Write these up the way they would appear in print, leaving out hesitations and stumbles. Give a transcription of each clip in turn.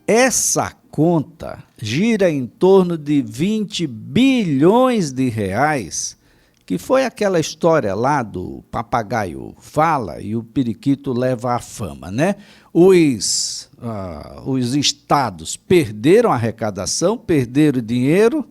essa conta gira em torno de 20 bilhões de reais, que foi aquela história lá do papagaio fala e o periquito leva a fama, né? Os estados perderam a arrecadação, perderam dinheiro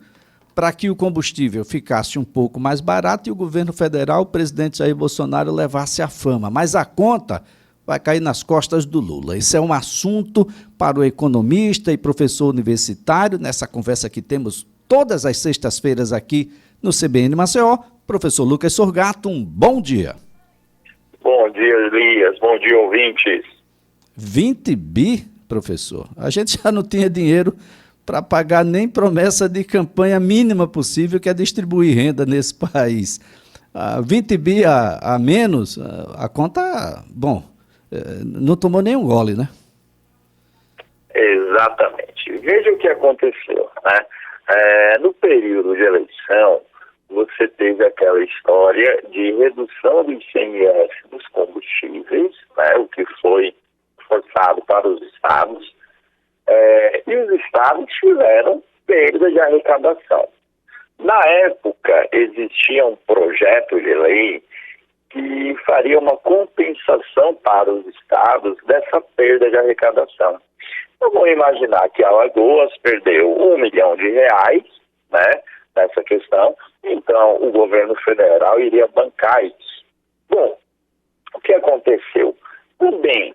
para que o combustível ficasse um pouco mais barato e o governo federal, o presidente Jair Bolsonaro, levasse a fama. Mas a conta vai cair nas costas do Lula. Esse é um assunto para o economista e professor universitário, nessa conversa que temos todas as sextas-feiras aqui no CBN Maceió. Professor Lucas Sorgato, um bom dia. Bom dia, Elias. Bom dia, ouvintes. 20 bi, professor? A gente já não tinha dinheiro para pagar nem promessa de campanha mínima possível, que é distribuir renda nesse país. 20 bi a menos, a conta, não tomou nenhum gole, né? Exatamente. Veja o que aconteceu, né? No período de eleição, você teve aquela história de redução do ICMS dos combustíveis, né? O que foi forçado para os estados, e os estados tiveram perda de arrecadação. Na época, existia um projeto de lei que faria uma compensação para os estados dessa perda de arrecadação. Então, vamos imaginar que Alagoas perdeu R$1 milhão, né, nessa questão, então o governo federal iria bancar isso. Bom, o que aconteceu? Também,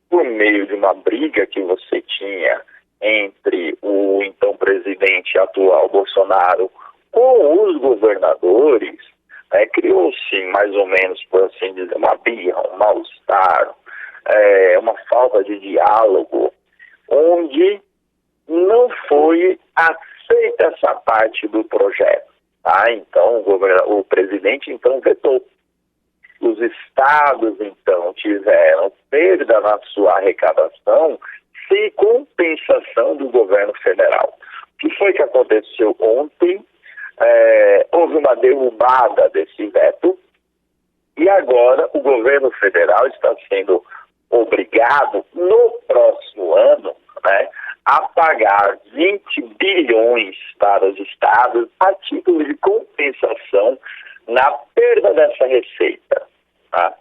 por meio de uma briga que você tinha entre o então presidente atual Bolsonaro com os governadores, criou-se mais ou menos, por assim dizer, uma birra, um mal-estar, uma falta de diálogo, onde não foi aceita essa parte do projeto. Tá? Então, o presidente então vetou. Os estados, então, tiveram perda na sua arrecadação sem compensação do governo federal. O que foi que aconteceu ontem? Houve uma derrubada desse veto e agora o governo federal está sendo obrigado, no próximo ano, né, a pagar 20 bilhões para os estados a título de compensação na perda dessa receita. Tá?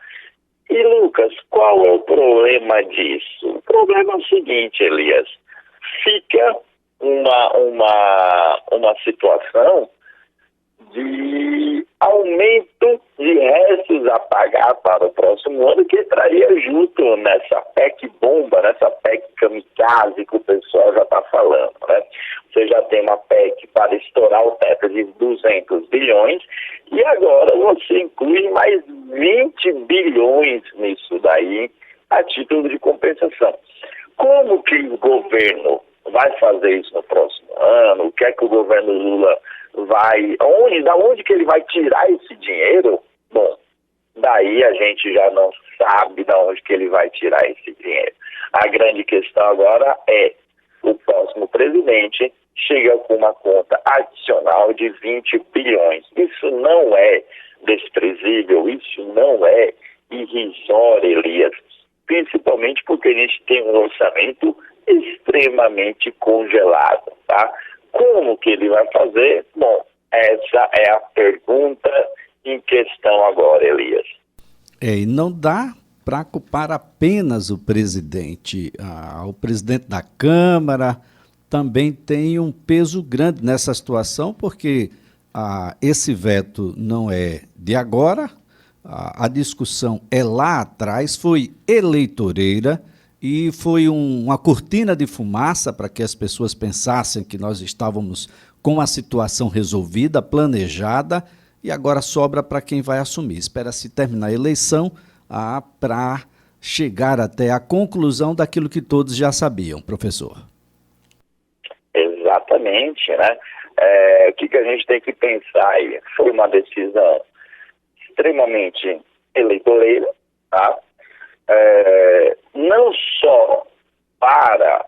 E, Lucas, qual é o problema disso? O problema é o seguinte, Elias, fica uma situação de aumento de restos a pagar para o próximo ano, que entraria junto nessa PEC bomba, nessa PEC kamikaze que o pessoal já está falando, né? Você já tem uma PEC para estourar o teto de 200 bilhões e agora você inclui mais 20 bilhões nisso daí a título de compensação. Como que o governo vai fazer isso no próximo ano? O que é que o governo Lula da onde que ele vai tirar esse dinheiro? Bom, daí a gente já não sabe de onde que ele vai tirar esse dinheiro. A grande questão agora é, o próximo presidente chega com uma conta adicional de 20 bilhões. Isso não é desprezível, isso não é irrisório, Elias, principalmente porque a gente tem um orçamento extremamente congelado, tá? Como que ele vai fazer? Bom, essa é a pergunta em questão agora, Elias. E não dá para culpar apenas o presidente. O presidente da Câmara também tem um peso grande nessa situação, porque esse veto não é de agora, a discussão é lá atrás, foi eleitoreira, e foi uma cortina de fumaça para que as pessoas pensassem que nós estávamos com a situação resolvida, planejada, e agora sobra para quem vai assumir. Espera-se terminar a eleição para chegar até a conclusão daquilo que todos já sabiam, professor. Exatamente, né? O que a gente tem que pensar aí? Foi uma decisão extremamente eleitoreira, tá? Não só para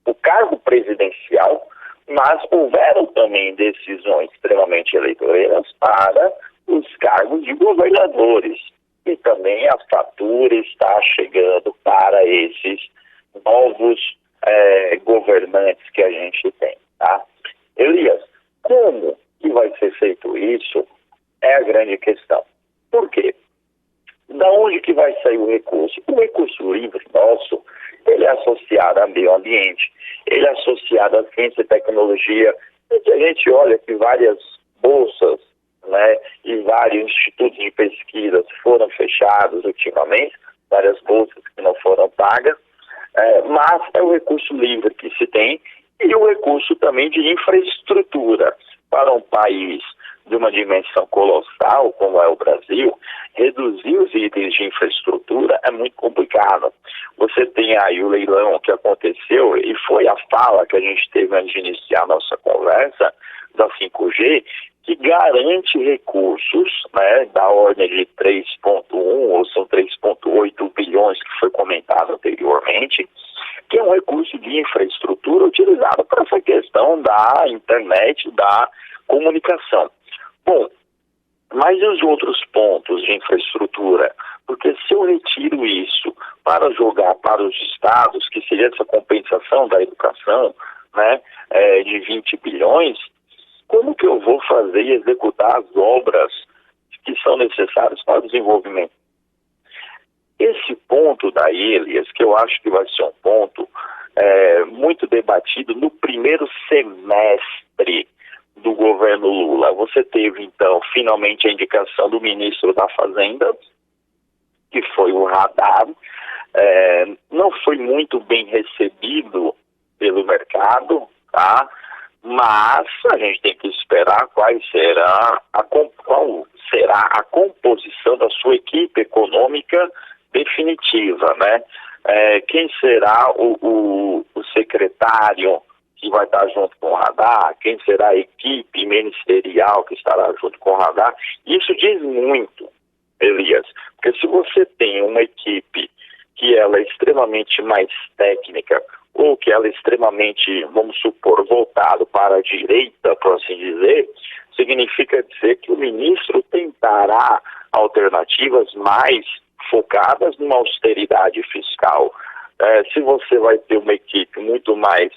o cargo presidencial, mas houveram também decisões extremamente eleitoreiras para os cargos de governadores. E também a fatura está chegando para esses novos governantes que a gente tem, tá? Elias, como que vai ser feito isso é a grande questão. Por quê? Da onde que vai sair o recurso? O recurso livre nosso, ele é associado ao meio ambiente, ele é associado à ciência e tecnologia. E a gente olha que várias bolsas, né, e vários institutos de pesquisa foram fechados ultimamente, várias bolsas que não foram pagas, mas é o recurso livre que se tem e o recurso também de infraestrutura. Para um país de uma dimensão colossal, como é o Brasil, reduzir os itens de infraestrutura é muito complicado. Você tem aí o leilão que aconteceu, e foi a fala que a gente teve antes de iniciar a nossa conversa, da 5G, que garante recursos, né, da ordem de 3,1 ou são 3,8 bilhões que foi comentado anteriormente, que é um recurso de infraestrutura utilizado para essa questão da internet, da comunicação. Bom, mas e os outros pontos de infraestrutura? Porque se eu retiro isso para jogar para os estados, que seria essa compensação da educação, né, de 20 bilhões, como que eu vou fazer e executar as obras que são necessárias para o desenvolvimento? Esse ponto daí, Elias, que eu acho que vai ser um ponto muito debatido no primeiro semestre do governo Lula. Você teve, então, finalmente a indicação do ministro da Fazenda, que foi o Haddad. Não foi muito bem recebido pelo mercado, tá? Mas a gente tem que esperar qual será a composição da sua equipe econômica definitiva, né? Quem será o secretário que vai estar junto com o Radar, quem será a equipe ministerial que estará junto com o Radar? Isso diz muito, Elias, porque se você tem uma equipe que ela é extremamente mais técnica, ou que ela é extremamente, vamos supor, voltado para a direita, por assim dizer, significa dizer que o ministro tentará alternativas mais focadas numa austeridade fiscal. Se você vai ter uma equipe muito mais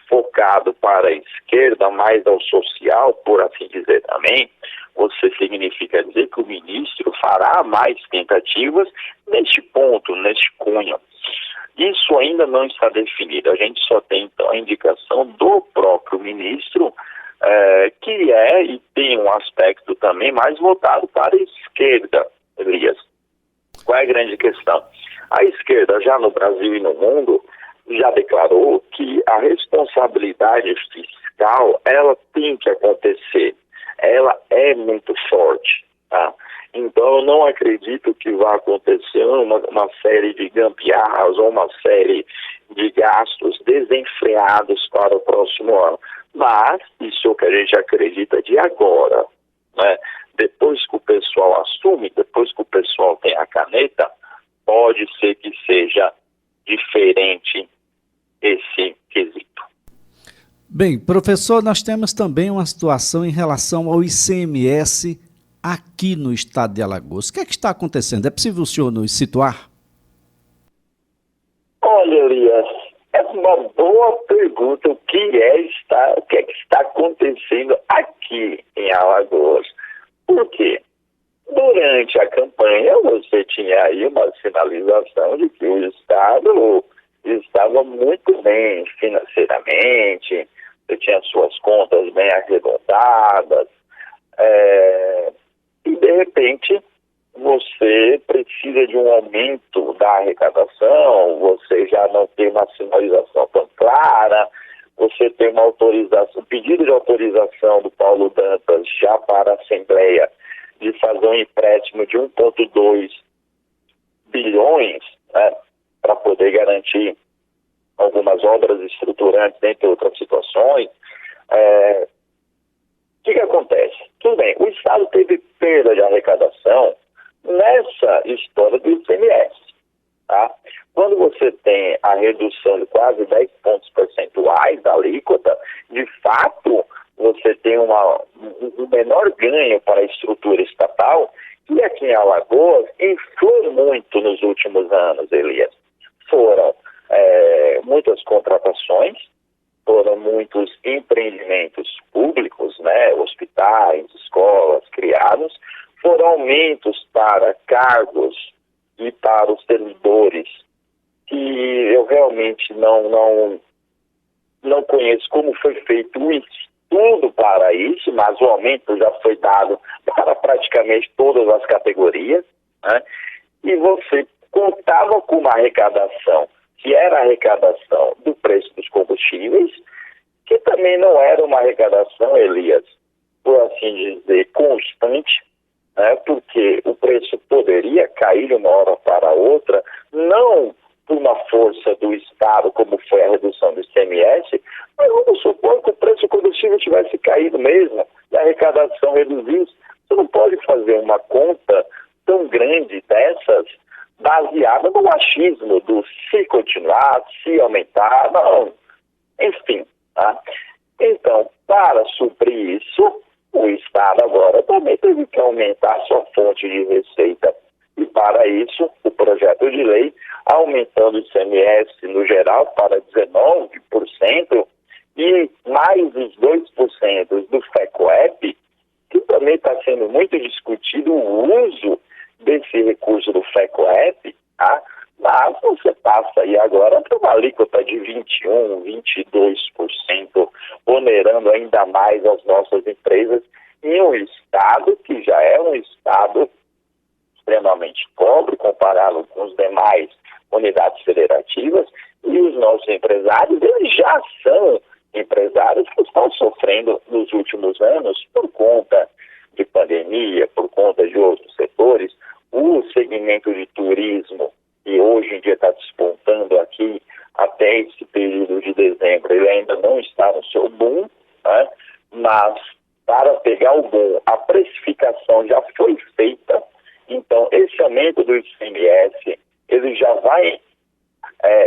focado para a esquerda, mais ao social, por assim dizer também, você significa dizer que o ministro fará mais tentativas neste ponto, neste cunho. Isso ainda não está definido. A gente só tem, então, a indicação do próprio ministro, que e tem um aspecto também mais voltado para a esquerda, Elias. Qual é a grande questão? A esquerda, já no Brasil e no mundo, já declarou que a responsabilidade fiscal, ela tem que acontecer. Ela é muito forte, tá? Então, eu não acredito que vá acontecer uma série de gambiarras ou uma série de gastos desenfreados para o próximo ano. Mas, isso é o que a gente acredita de agora, né? Depois que o pessoal assume, depois que o pessoal tem a caneta, pode ser que seja diferente esse quesito. Bem, professor, nós temos também uma situação em relação ao ICMS aqui no estado de Alagoas. O que é que está acontecendo? É possível o senhor nos situar? Olha, Elias, é uma boa pergunta. O que é que está acontecendo aqui em Alagoas? Por quê? Durante a campanha, você tinha aí uma sinalização de que o estado estava muito bem financeiramente, você tinha suas contas bem arredondadas, e de repente você precisa de um aumento da arrecadação, você já não tem uma sinalização tão clara, você tem uma autorização, um pedido de autorização do Paulo Dantas já para a Assembleia de fazer um empréstimo de 1,2 bilhões, né, para poder garantir algumas obras estruturantes, entre outras situações. O que acontece? Tudo bem, o Estado teve perda de arrecadação nessa história do ICMS. Tá? Quando você tem a redução de quase 10 pontos percentuais da alíquota, de fato, você tem um menor ganho para a estrutura estatal, que aqui em Alagoas inflou muito nos últimos anos, Elias. Foram muitas contratações, foram muitos empreendimentos públicos, né, hospitais, escolas criados, foram aumentos para cargos e para os servidores, que eu realmente não conheço como foi feito o estudo para isso, mas o aumento já foi dado para praticamente todas as categorias, né? E você contava com uma arrecadação, que era a arrecadação do preço dos combustíveis, que também não era uma arrecadação, Elias, por assim dizer, constante, né? Porque o preço poderia cair de uma hora para outra, não por uma força do Estado, como foi a redução do ICMS, mas vamos supor que o preço do combustível tivesse caído mesmo, e a arrecadação reduzisse. Você não pode fazer uma conta tão grande dessas, baseada no achismo do se continuar, se aumentar, não. Enfim, tá? Então, para suprir isso, o Estado agora também teve que aumentar a sua fonte de receita. E para isso, o projeto de lei, aumentando o ICMS no geral para 19% e mais os 2% do FECOEP, que também está sendo muito discutido o uso desse recurso do FECOEP, tá? Mas você passa aí agora para uma alíquota de 21%, 22%, onerando ainda mais as nossas empresas em um Estado que já é um Estado extremamente pobre comparado com os demais unidades federativas, e os nossos empresários, eles já são empresários que estão sofrendo nos últimos anos por conta de pandemia, por conta de outros setores. O segmento de turismo, que hoje em dia está despontando aqui até esse período de dezembro, ele ainda não está no seu boom, né? Mas para pegar o boom, a precificação já foi feita. Então, esse aumento do ICMS, ele já vai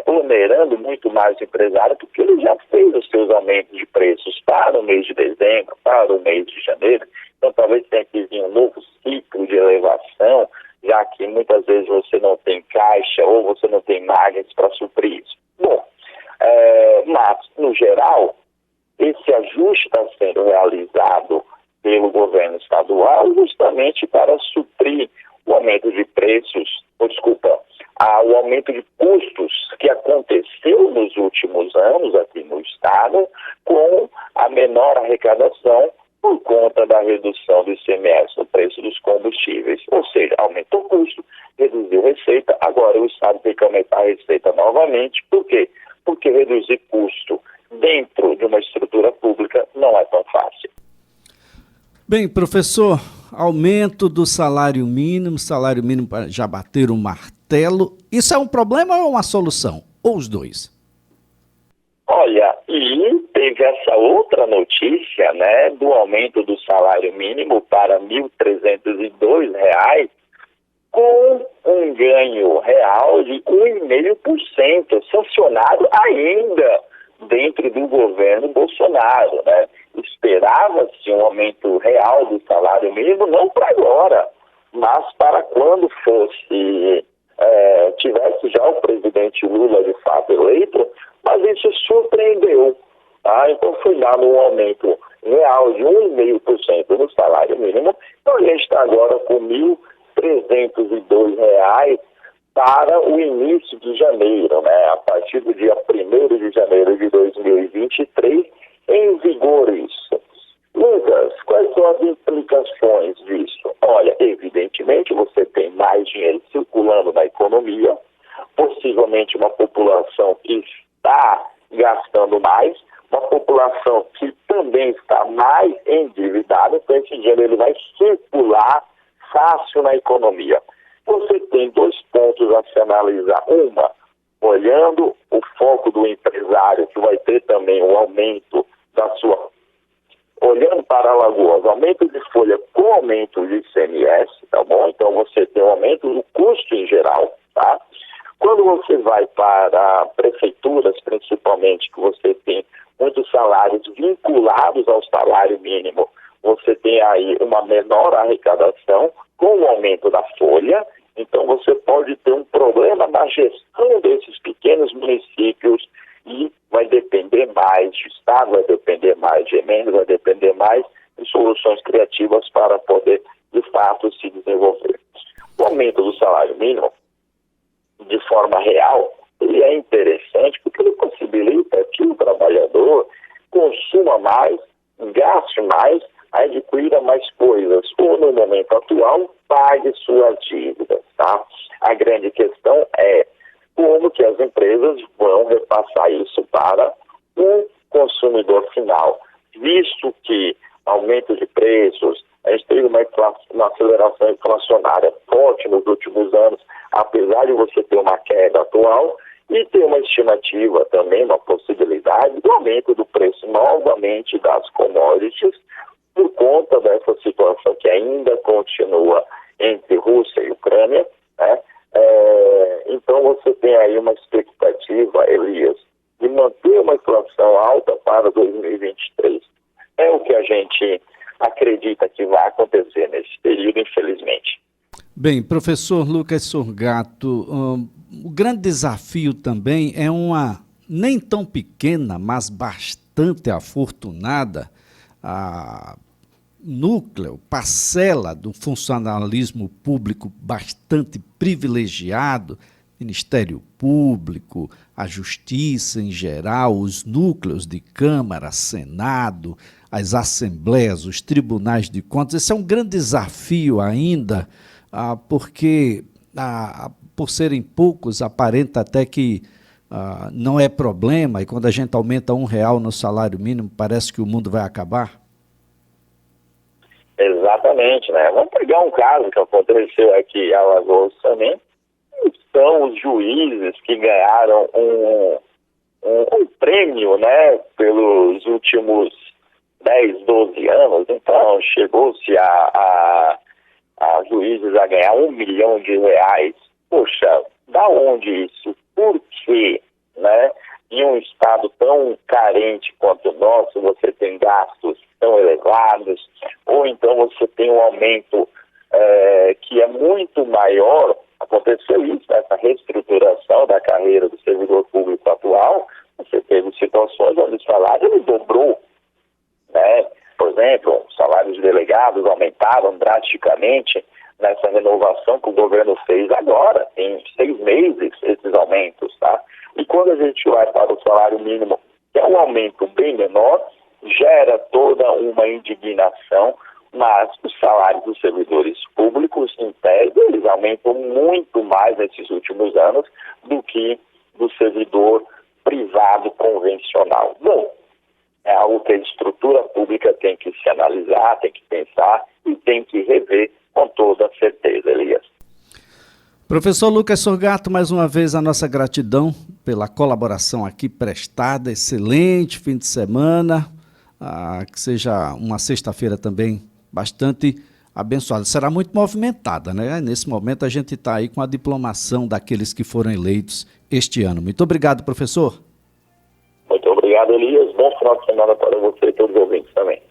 onerando muito mais o empresário, porque ele já fez os seus aumentos de preços para o mês de dezembro, para o mês de janeiro. Então, talvez tenha que vir um novo ciclo de elevação, já que muitas vezes você não tem caixa ou você não tem margens para suprir isso. Bom, mas, no geral, esse ajuste está sendo realizado pelo governo estadual justamente para suprir o aumento de preços, o aumento de custos que aconteceu nos últimos anos aqui no estado, com a menor arrecadação por conta da redução do ICMS no preço dos combustíveis. Ou seja, aumentou o custo, reduziu a receita, agora o estado tem que aumentar a receita novamente. Por quê? Porque reduzir custo dentro de uma estrutura pública não é tão fácil. Bem, professor, aumento do salário mínimo já bater o martelo, isso é um problema ou é uma solução? Ou os dois? Olha, e teve essa outra notícia, né, do aumento do salário mínimo para R$ 1.302, com um ganho real de 1,5%, sancionado ainda dentro do governo Bolsonaro, né? Esperava-se um aumento real do salário mínimo, não para agora, mas para quando tivesse já o presidente Lula de fato eleito, mas isso surpreendeu, tá? Então foi dado um aumento real de 1,5% no salário mínimo, então a gente está agora com R$ 1.302 para o início de janeiro, né? A partir do dia 1º de janeiro de 2023, em vigor isso. Lucas, quais são as implicações disso? Olha, evidentemente você tem mais dinheiro circulando na economia, possivelmente uma população que está gastando mais, uma população que também está mais endividada, então esse dinheiro ele vai circular fácil na economia. Você tem dois pontos a se analisar. Uma, olhando o foco do empresário, que vai ter também um aumento da sua... Olhando para Alagoas, aumento de folha com aumento de ICMS, tá bom? Então você tem um aumento do custo em geral, tá? Quando você vai para prefeituras, principalmente, que você tem muitos salários vinculados ao salário mínimo, você tem aí uma menor arrecadação com o aumento da folha. Então você pode ter um problema na gestão desses pequenos municípios e vai depender mais de Estado, vai depender mais de emendas, vai depender mais de soluções criativas para poder, de fato, se desenvolver. O aumento do salário mínimo, de forma real, ele é interessante porque ele possibilita que o trabalhador consuma mais, gaste mais, adquira mais coisas, ou no momento atual, pague suas dívidas, tá? A grande questão é como que as empresas vão repassar isso para o consumidor final, visto que aumento de preços, a gente teve uma aceleração inflacionária forte nos últimos anos, apesar de você ter uma queda atual, e ter uma estimativa também, uma possibilidade do aumento do preço novamente das commodities, por conta dessa situação que ainda continua entre Rússia e Ucrânia, né? Então você tem aí uma expectativa, Elias, de manter uma inflação alta para 2023. É o que a gente acredita que vai acontecer nesse período, infelizmente. Bem, professor Lucas Sorgato, o grande desafio também é uma nem tão pequena, mas bastante afortunada núcleo, parcela do funcionalismo público bastante privilegiado, Ministério Público, a Justiça em geral, os núcleos de Câmara, Senado, as assembleias, os tribunais de contas. Esse é um grande desafio ainda, porque, por serem poucos, aparenta até que não é problema, e quando a gente aumenta R$1 no salário mínimo, parece que o mundo vai acabar. Exatamente, né? Vamos pegar um caso que aconteceu aqui em Alagoas também. São os juízes que ganharam um prêmio, né, pelos últimos 10, 12 anos. Então, chegou-se a juízes a ganhar R$1 milhão. Poxa, da onde isso? Por quê? Né? Em um estado tão carente quanto o nosso, você tem gastos tão elevados, ou então você tem um aumento que é muito maior. Aconteceu isso, nessa reestruturação da carreira do servidor público atual, você teve situações onde o salário ele dobrou, né? Por exemplo, os salários de delegados aumentaram drasticamente nessa renovação que o governo fez agora, em 6 meses, esses aumentos, tá? E quando a gente vai para o salário mínimo, que é um aumento bem menor, gera toda uma indignação, mas os salários dos servidores públicos, em tese, eles aumentam muito mais nesses últimos anos do que do servidor privado convencional. Bom, é algo que a estrutura pública tem que se analisar, tem que pensar e tem que rever com toda certeza, Elias. Professor Lucas Sorgato, mais uma vez a nossa gratidão pela colaboração aqui prestada. Excelente fim de semana, que seja uma sexta-feira também bastante abençoada. Será muito movimentada, né? Nesse momento a gente está aí com a diplomação daqueles que foram eleitos este ano. Muito obrigado, professor. Muito obrigado, Elias. Bom final de semana para você e todos os ouvintes também.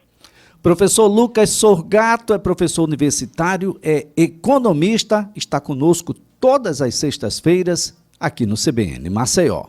Professor Lucas Sorgato é professor universitário, é economista, está conosco todas as sextas-feiras aqui no CBN Maceió.